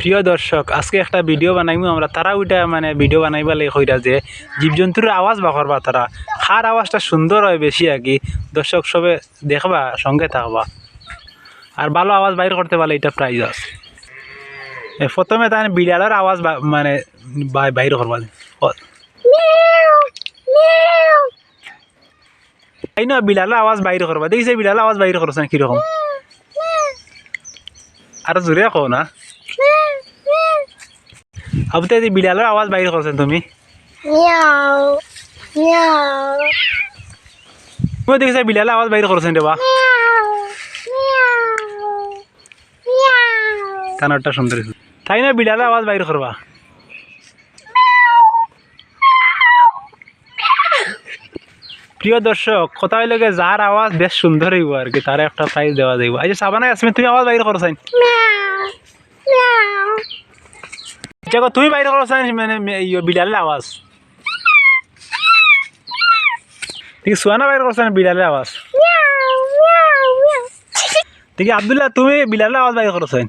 প্রিয় দর্শক, আজকে একটা ভিডিও বানাইমু আমরা। তারা ওইটা মানে ভিডিও বানাইবা লাগে কইরা যে জীবজন্তুর আওয়াজ বা করবা, তারা কার আওয়াজটা সুন্দর হয় বেশি আর কি। দর্শক সবে দেখবা, সঙ্গে থাকবা, আর ভালো আওয়াজ বাইর করতে পারলে এটা প্রাইজ আছে। প্রথমে তাই বিড়ালের আওয়াজ মানে বাইর করবা, তাই না? বিড়ালের আওয়াজ বাইর করবা। দেখছি বিড়ালের আওয়াজ বাইর করছেন কিরকম, আর জোরে কো না। আবু তো বিড়ালের আওয়াজ বাইর করছেন তুমি, তুমি দেখছি বিড়ালের আওয়াজ বাইর করছেন দেবা। কানারটা সুন্দর, তাই না? বিড়ালের আওয়াজ বাইর করবা। প্রিয় দর্শক, কথা হইল যার আওয়াজ বেশ সুন্দর হইব আর কি, তার একটা প্রাইজ দেওয়া যাইব। আচ্ছা সাবানা ইয়াসমিন, তুমি আওয়াজ বাইর করছেন, তুমি বাইর করছেন মানে বিড়ালের আওয়াজ। ঠিক সুয়ানা বাইর করছেন বিড়ালের আওয়াজ। ঠিক আব্দুল্লাহ, তুমি বিড়ালের আওয়াজ বাইর করছেন।